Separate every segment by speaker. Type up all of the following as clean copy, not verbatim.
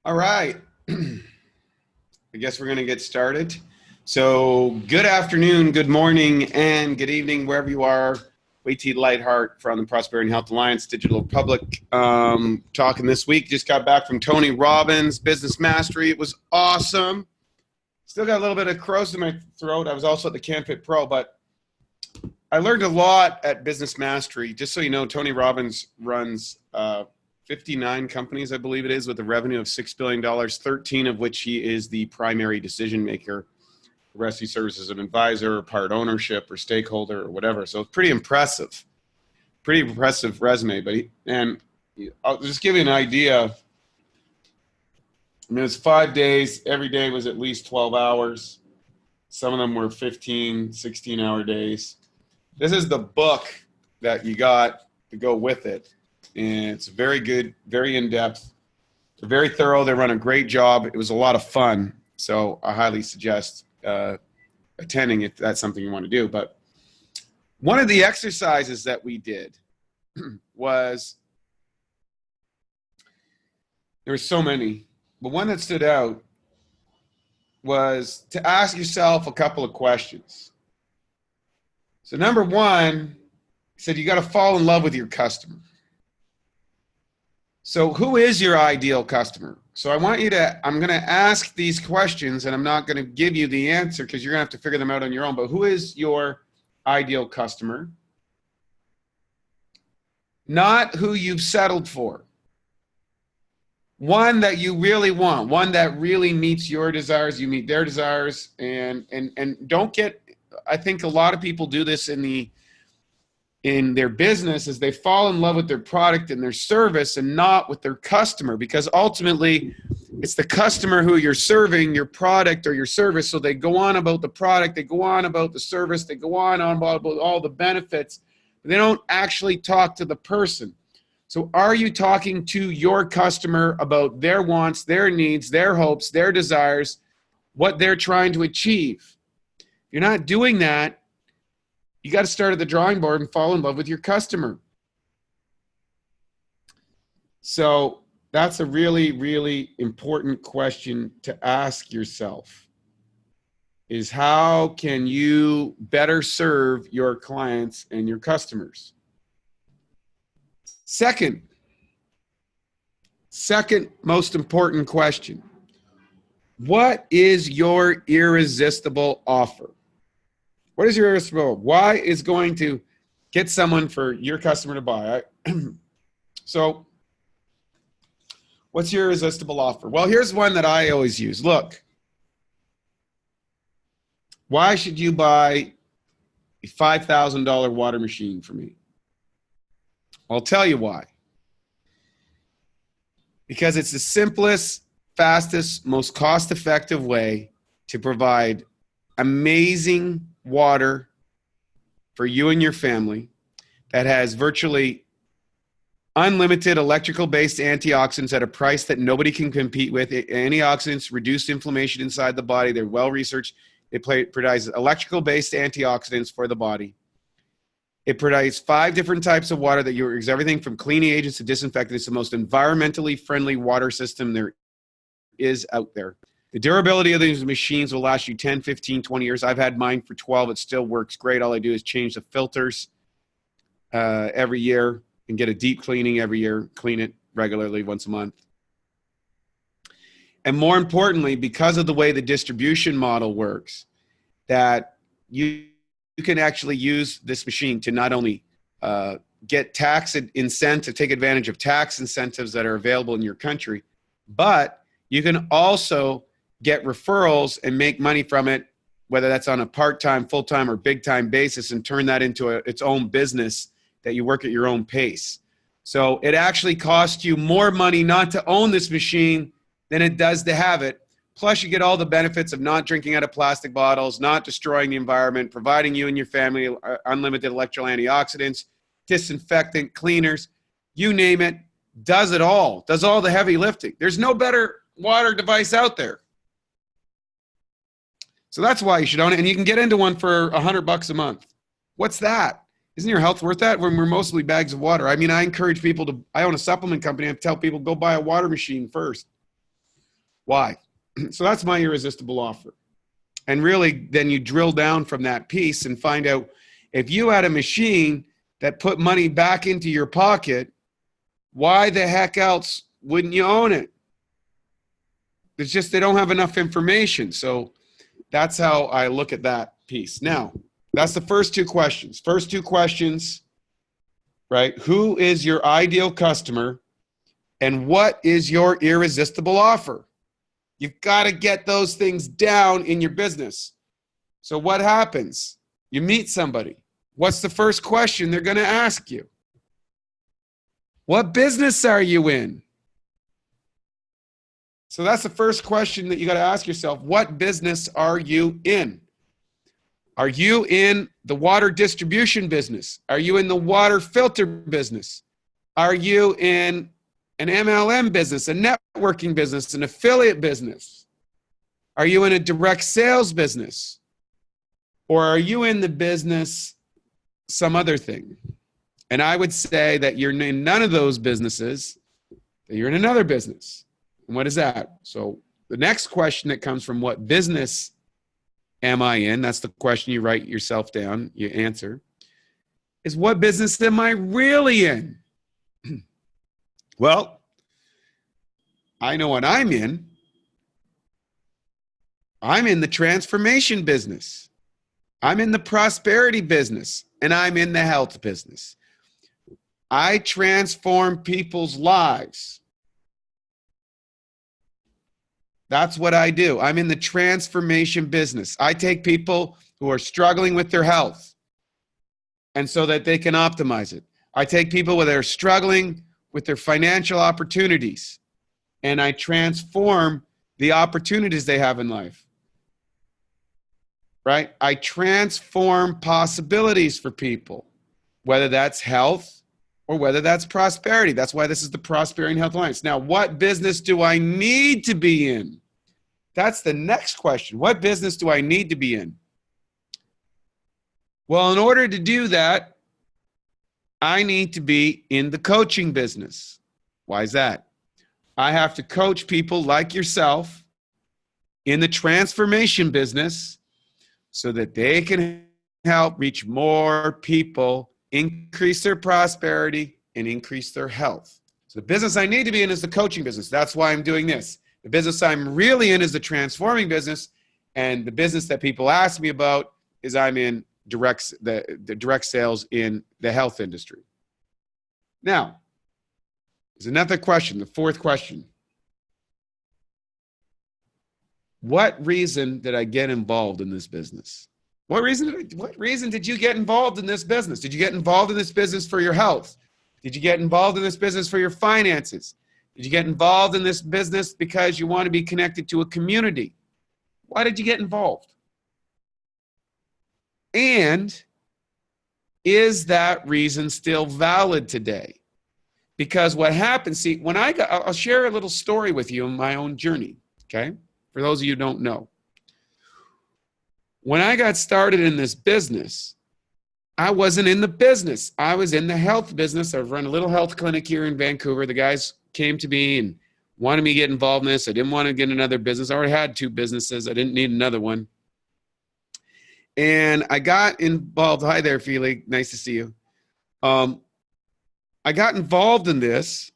Speaker 1: All right. I guess we're going to get started. So, good afternoon, good morning, and good evening, wherever you are. WT Lightheart from the Prosperity and Health Alliance Digital Republic. Talking this week. Just got back from Tony Robbins' Business Mastery. It was awesome. Still got a little bit of corrosive in my throat. I was also at the CanFit Pro, but I learned a lot at Business Mastery. Just so you know, Tony Robbins runs 59 companies, I believe it is, with a revenue of $6 billion, 13 of which he is the primary decision maker. The rest he serves as an advisor or part ownership or stakeholder or whatever. So it's pretty impressive resume. I'll just give you an idea. I mean, it's 5 days. Every day was at least 12 hours. Some of them were 15, 16-hour days. This is the book that you got to go with it. And it's very good, very in-depth. They're very thorough. They run a great job. It was a lot of fun. So I highly suggest attending if that's something you want to do. But one of the exercises that we did was, there were so many, but one that stood out was to ask yourself a couple of questions. So number one, he said you got to fall in love with your customer. So who is your ideal customer? So I'm going to ask these questions, and I'm not going to give you the answer because you're going to have to figure them out on your own. But who is your ideal customer? Not who you've settled for. One that you really want, one that really meets your desires, you meet their desires, and don't get, I think a lot of people do this in their business, is they fall in love with their product and their service and not with their customer, because ultimately it's the customer who you're serving, your product or your service. So they go on about the product, they go on about the service, they go on about all the benefits, but they don't actually talk to the person. So are you talking to your customer about their wants, their needs, their hopes, their desires, what they're trying to achieve? If you're not doing that, you got to start at the drawing board and fall in love with your customer. So that's a really, really important question to ask yourself, is how can you better serve your clients and your customers? Second most important question, what is your irresistible offer? What is your irresistible? Why is going to get someone for your customer to buy? So what's your irresistible offer? Well, here's one that I always use. Look, why should you buy a $5,000 water machine from me? I'll tell you why. Because it's the simplest, fastest, most cost-effective way to provide amazing water for you and your family that has virtually unlimited electrical-based antioxidants at a price that nobody can compete with. Antioxidants reduce inflammation inside the body. They're well-researched. It provides electrical-based antioxidants for the body. It provides 5 different types of water that use everything from cleaning agents to disinfectants. It's the most environmentally friendly water system there is out there. The durability of these machines will last you 10, 15, 20 years. I've had mine for 12. It still works great. All I do is change the filters every year and get a deep cleaning every year, clean it regularly once a month. And more importantly, because of the way the distribution model works, that you can actually use this machine to not only get tax incentive, take advantage of tax incentives that are available in your country, but you can also get referrals and make money from it, whether that's on a part-time, full-time, or big-time basis, and turn that into its own business that you work at your own pace. So it actually costs you more money not to own this machine than it does to have it. Plus, you get all the benefits of not drinking out of plastic bottles, not destroying the environment, providing you and your family unlimited electrical antioxidants, disinfectant, cleaners, you name it, does it all, does all the heavy lifting. There's no better water device out there. So that's why you should own it. And you can get into one for $100 a month. What's that? Isn't your health worth that when we're mostly bags of water? I mean, I encourage people to, I own a supplement company. I tell people, go buy a water machine first. Why? So that's my irresistible offer. And really, then you drill down from that piece and find out if you had a machine that put money back into your pocket, why the heck else wouldn't you own it? It's just they don't have enough information. So that's how I look at that piece. Now, that's the first two questions. First two questions, right? Who is your ideal customer and what is your irresistible offer? You've got to get those things down in your business. So what happens? You meet somebody. What's the first question they're going to ask you? What business are you in? So that's the first question that you got to ask yourself. What business are you in? Are you in the water distribution business? Are you in the water filter business? Are you in an MLM business, a networking business, an affiliate business? Are you in a direct sales business? Or are you in the business some other thing? And I would say that you're in none of those businesses, that you're in another business. And what is that? So the next question that comes from what business am I in? That's the question you write yourself down, you answer, is what business am I really in? Well, I know what I'm in. I'm in the transformation business. I'm in the prosperity business, and I'm in the health business. I transform people's lives. That's what I do. I'm in the transformation business. I take people who are struggling with their health and so that they can optimize it. I take people that are struggling with their financial opportunities and I transform the opportunities they have in life. Right? I transform possibilities for people, whether that's health or whether that's prosperity. That's why this is the Prosperity and Health Alliance. Now, what business do I need to be in? That's the next question. What business do I need to be in? Well, in order to do that, I need to be in the coaching business. Why is that? I have to coach people like yourself in the transformation business so that they can help reach more people, increase their prosperity, and increase their health. So the business I need to be in is the coaching business. That's why I'm doing this. The business I'm really in is the transforming business, and the business that people ask me about is I'm in the direct sales in the health industry. Now, there's another question, the fourth question. What reason did I get involved in this business? What reason did you get involved in this business? Did you get involved in this business for your health? Did you get involved in this business for your finances? Did you get involved in this business because you want to be connected to a community? Why did you get involved? And is that reason still valid today? Because what happens, see, I'll share a little story with you in my own journey, okay? For those of you who don't know. When I got started in this business, I wasn't in the business. I was in the health business. I've run a little health clinic here in Vancouver. The guys came to me and wanted me to get involved in this. I didn't want to get another business. I already had 2 businesses. I didn't need another one. And I got involved. Hi there, Feely. Nice to see you. I got involved in this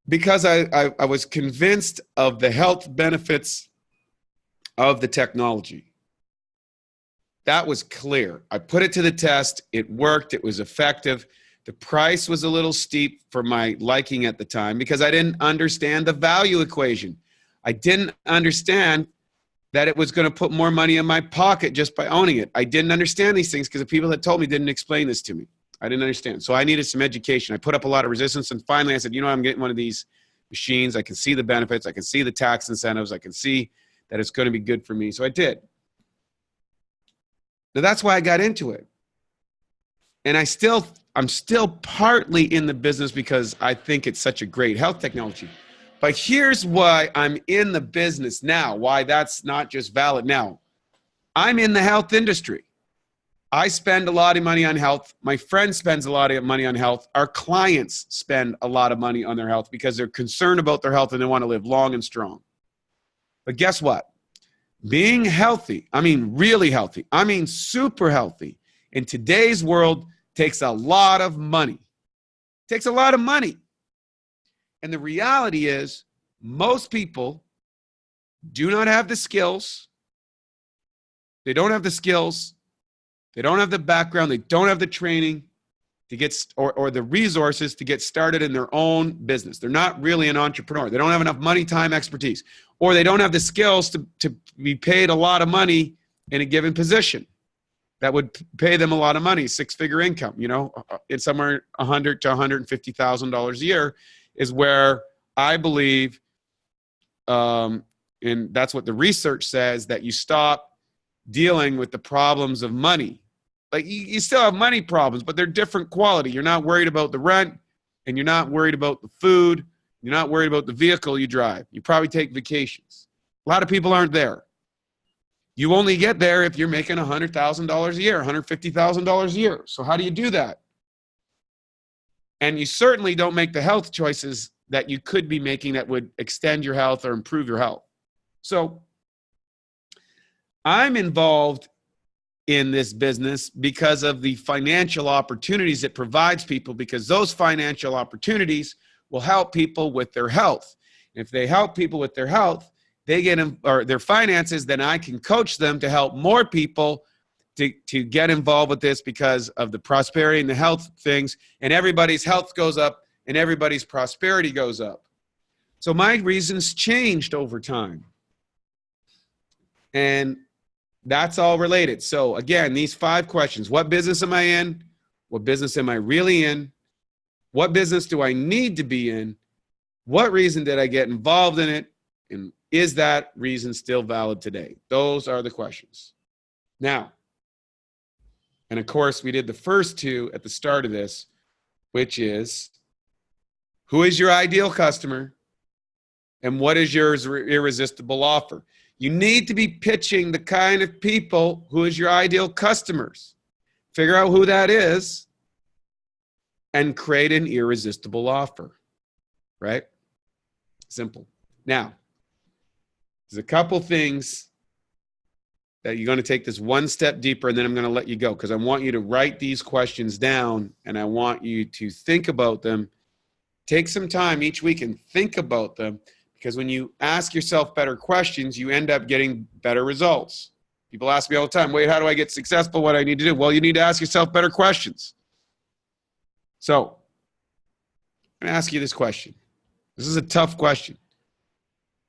Speaker 1: because I was convinced of the health benefits of the technology. That was clear. I put it to the test. It worked. It was effective. The price was a little steep for my liking at the time because I didn't understand the value equation. I didn't understand that it was going to put more money in my pocket just by owning it. I didn't understand these things because the people that told me didn't explain this to me. I didn't understand. So I needed some education. I put up a lot of resistance. And finally I said, you know, I'm getting one of these machines. I can see the benefits. I can see the tax incentives. I can see that it's going to be good for me. So I did. Now that's why I got into it. And I'm still partly in the business because I think it's such a great health technology. But here's why I'm in the business now, why that's not just valid now. I'm in the health industry. I spend a lot of money on health. My friend spends a lot of money on health. Our clients spend a lot of money on their health because they're concerned about their health and they want to live long and strong. But guess what? Being healthy, I mean really healthy, I mean super healthy, in today's world takes a lot of money. It takes a lot of money. And the reality is most people do not have the skills. They don't have the skills. They don't have the background. They don't have the training to get, or the resources to get started in their own business. They're not really an entrepreneur. They don't have enough money, time, expertise, or they don't have the skills to be paid a lot of money in a given position that would pay them a lot of money, six-figure income. You know, it's somewhere $100,000 to $150,000 a year is where I believe, and that's what the research says, that you stop dealing with the problems of money. Like you still have money problems, but they're different quality. You're not worried about the rent, and you're not worried about the food. You're not worried about the vehicle you drive. You probably take vacations. A lot of people aren't there. You only get there if you're making $100,000 a year, $150,000 a year. So how do you do that? And you certainly don't make the health choices that you could be making that would extend your health or improve your health. So I'm involved in this business because of the financial opportunities it provides people, because those financial opportunities will help people with their health. If they help people with their health, they get or their finances, then I can coach them to help more people to get involved with this because of the prosperity and the health things, and everybody's health goes up and everybody's prosperity goes up. So my reasons changed over time. And that's all related. So again, these 5 questions: what business am I in? What business am I really in? What business do I need to be in? What reason did I get involved in it? And is that reason still valid today? Those are the questions. Now, and of course, we did the first 2 at the start of this, which is, who is your ideal customer? And what is your irresistible offer? You need to be pitching the kind of people who is your ideal customers. Figure out who that is and create an irresistible offer, right? Simple. Now, there's a couple things that you're going to take this one step deeper, and then I'm going to let you go, because I want you to write these questions down and I want you to think about them. Take some time each week and think about them, because when you ask yourself better questions, you end up getting better results. People ask me all the time, Wade, how do I get successful? What do I need to do? Well, you need to ask yourself better questions. So I'm going to ask you this question. This is a tough question.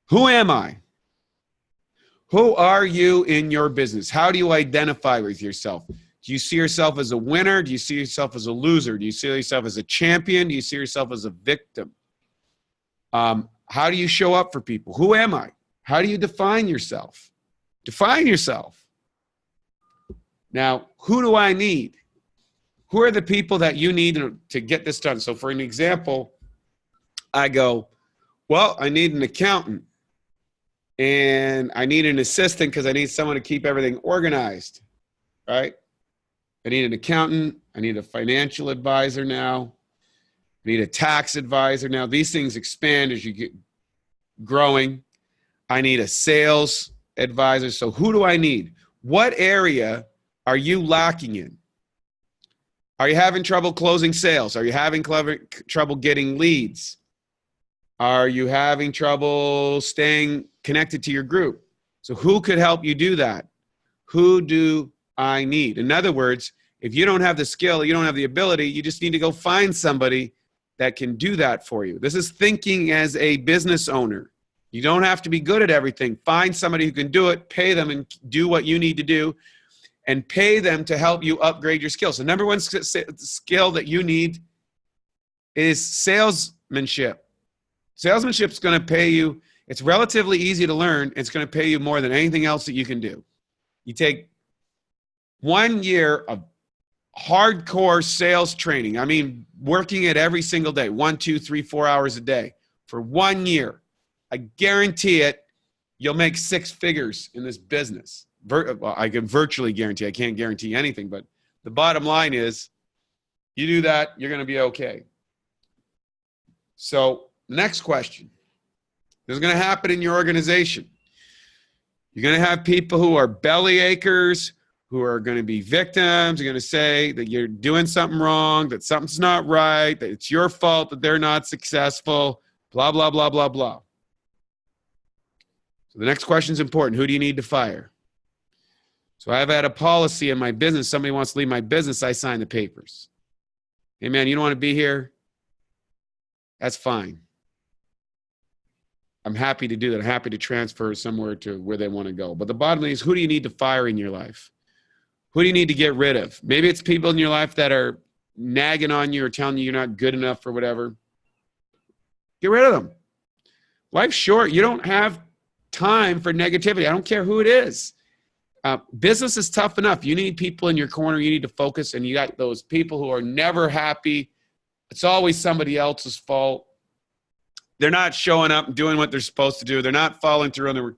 Speaker 1: Who am I? Who are you in your business? How do you identify with yourself? Do you see yourself as a winner? Do you see yourself as a loser? Do you see yourself as a champion? Do you see yourself as a victim? How do you show up for people? Who am I? How do you define yourself? Define yourself. Now, who do I need? Who are the people that you need to get this done? So for an example, I go, well, I need an accountant. And I need an assistant because I need someone to keep everything organized, right? I need an accountant. I need a financial advisor now. I need a tax advisor now. These things expand as you get growing. I need a sales advisor. So who do I need? What area are you lacking in? Are you having trouble closing sales? Are you having trouble getting leads? Are you having trouble staying connected to your group? So who could help you do that? Who do I need? In other words, if you don't have the skill, you don't have the ability, you just need to go find somebody that can do that for you. This is thinking as a business owner. You don't have to be good at everything. Find somebody who can do it, pay them, and do what you need to do, and pay them to help you upgrade your skills. The number one skill that you need is salesmanship. Salesmanship is going to pay you. It's relatively easy to learn. It's going to pay you more than anything else that you can do. You take 1 year of hardcore sales training. I mean, working it every single day, 1, 2, 3, 4 hours a day for 1 year. I guarantee it, you'll make 6 figures in this business. Well, I can virtually guarantee. I can't guarantee anything, but the bottom line is, you do that, you're going to be okay. So, next question. This is going to happen in your organization. You're going to have people who are belly achers, who are going to be victims. You're going to say that you're doing something wrong, that something's not right, that it's your fault that they're not successful, blah, blah, blah, blah, blah. So the next question is important. Who do you need to fire? So I've had a policy in my business. Somebody wants to leave my business, I sign the papers. Hey, man, you don't want to be here? That's fine. I'm happy to do that. I'm happy to transfer somewhere to where they want to go. But the bottom line is, who do you need to fire in your life? Who do you need to get rid of? Maybe it's people in your life that are nagging on you or telling you you're not good enough or whatever. Get rid of them. Life's short. You don't have time for negativity. I don't care who it is. Business is tough enough. You need people in your corner. You need to focus, and you got those people who are never happy. It's always somebody else's fault. They're not showing up and doing what they're supposed to do. They're not following through on their...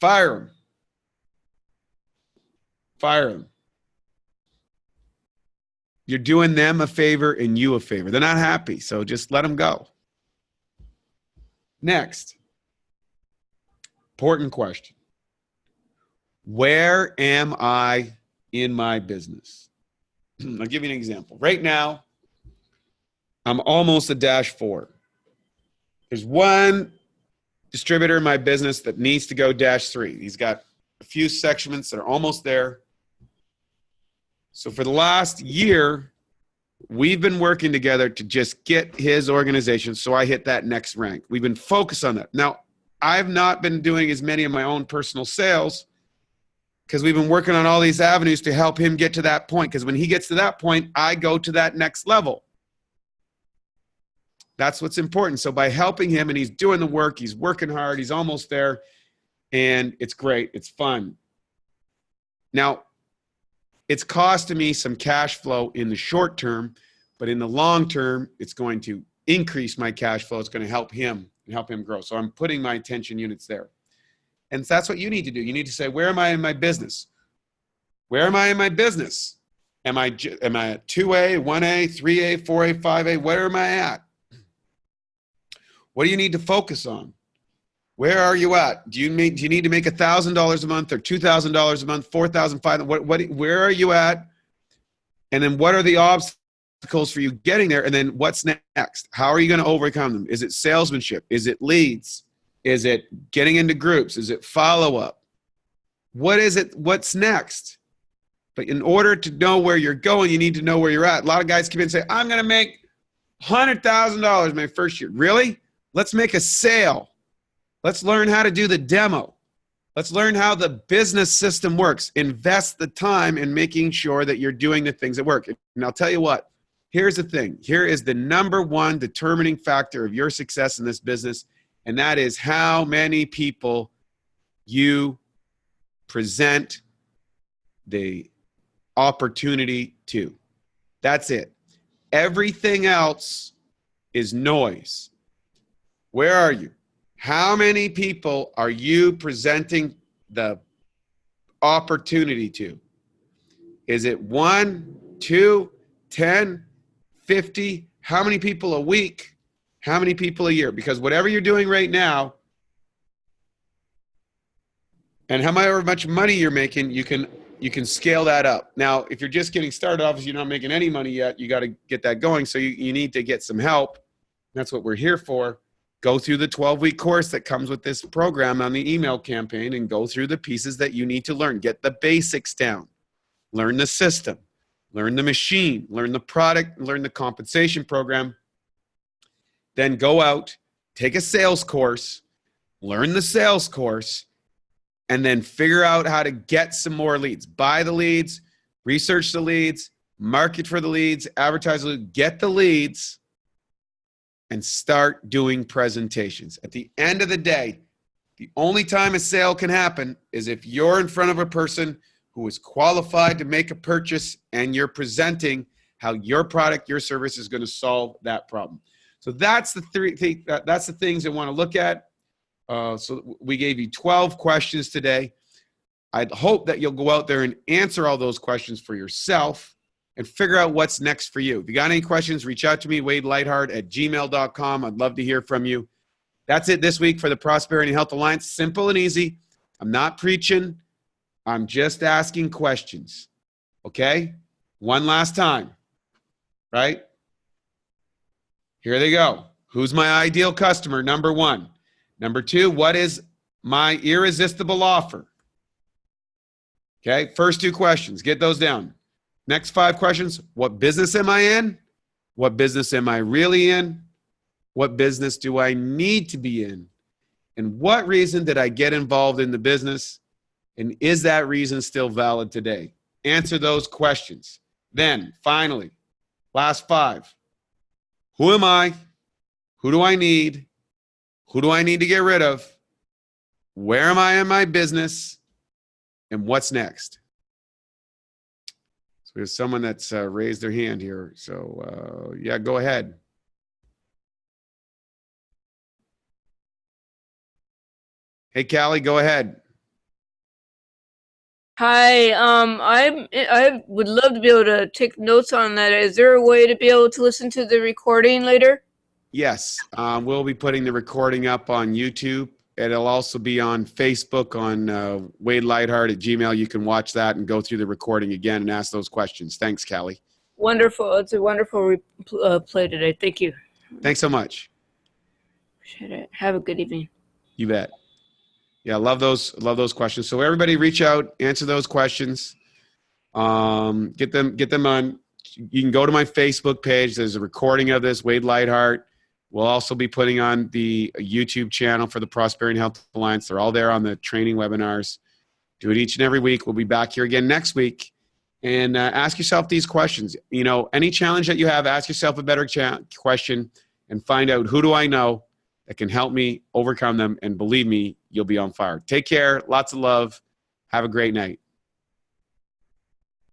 Speaker 1: Fire them. Fire them. You're doing them a favor and you a favor. They're not happy, so just let them go. Next. Important question. Where am I in my business? I'll give you an example. Right now, I'm almost a -4. There's one distributor in my business that needs to go -3. He's got a few segments that are almost there. So for the last year, we've been working together to just get his organization so I hit that next rank. We've been focused on that. Now, I've not been doing as many of my own personal sales because we've been working on all these avenues to help him get to that point. Because when he gets to that point, I go to that next level. That's what's important. So by helping him, and he's doing the work, he's working hard, he's almost there, and it's great. It's fun. Now, it's costing me some cash flow in the short term, but in the long term, it's going to increase my cash flow. It's going to help him and help him grow. So I'm putting my attention units there. And that's what you need to do. You need to say, where am I in my business? Where am I in my business? Am I at 2A, 1A, 3A, 4A, 5A? Where am I at? What do you need to focus on? Where are you at? Do you need to make $1,000 a month or $2,000 a month, $4,000, $5,000? Where are you at? And then what are the obstacles for you getting there? And then what's next? How are you going to overcome them? Is it salesmanship? Is it leads? Is it getting into groups? Is it follow-up? What is it? What's next? But in order to know where you're going, you need to know where you're at. A lot of guys come in and say, I'm going to make $100,000 my first year. Really? Let's make a sale. Let's learn how to do the demo. Let's learn how the business system works. Invest the time in making sure that you're doing the things that work. And I'll tell you what, here's the thing. Here is the #1 determining factor of your success in this business, and that is how many people you present the opportunity to. That's it. Everything else is noise. Where are you? How many people are you presenting the opportunity to? Is it 1, 2, 10, 50? How many people a week? How many people a year? Because whatever you're doing right now and however much money you're making, you can scale that up. Now, if you're just getting started, obviously you're not making any money yet. You got to get that going. So you need to get some help. That's what we're here for. Go through the 12-week course that comes with this program on the email campaign and go through the pieces that you need to learn. Get the basics down. Learn the system. Learn the machine. Learn the product. Learn the compensation program. Then go out, take a sales course, learn the sales course, and then figure out how to get some more leads. Buy the leads, research the leads, market for the leads, advertise the leads, get the leads, and start doing presentations. At the end of the day, the only time a sale can happen is if you're in front of a person who is qualified to make a purchase and you're presenting how your product, your service is going to solve that problem. So that's the things I want to look at. So we gave you 12 questions today. I'd hope that you'll go out there and answer all those questions for yourself and figure out what's next for you. If you got any questions, reach out to me, Lightheart@gmail.com. I'd love to hear from you. That's it this week for the Prosperity and Health Alliance. Simple and easy. I'm not preaching. I'm just asking questions. Okay? One last time. Right? Here they go. Who's my ideal customer? Number one. Number two, what is my irresistible offer? Okay, first two questions, get those down. Next 5 questions, what business am I in? What business am I really in? What business do I need to be in? And what reason did I get involved in the business? And is that reason still valid today? Answer those questions. Then, finally, last 5. Who am I? Who do I need? Who do I need to get rid of? Where am I in my business? And what's next? So there's someone that's raised their hand here. So yeah, go ahead. Hey, Callie, go ahead.
Speaker 2: Hi, I would love to be able to take notes on that. Is there a way to be able to listen to the recording later?
Speaker 1: Yes, we'll be putting the recording up on YouTube. It'll also be on Facebook on Lightheart at Gmail. You can watch that and go through the recording again and ask those questions. Thanks, Callie.
Speaker 2: Wonderful. It's a wonderful play today. Thank you.
Speaker 1: Thanks so much.
Speaker 2: Appreciate it. Have a good evening.
Speaker 1: You bet. Yeah, love those questions. So everybody reach out, answer those questions. Get them on. You can go to my Facebook page. There's a recording of this, Wade Lightheart. We'll also be putting on the YouTube channel for the Prosperity and Health Alliance. They're all there on the training webinars. Do it each and every week. We'll be back here again next week. And ask yourself these questions. You know, any challenge that you have, ask yourself a better question and find out, who do I know that can help me overcome them? And believe me, you'll be on fire. Take care. Lots of love. Have a great night.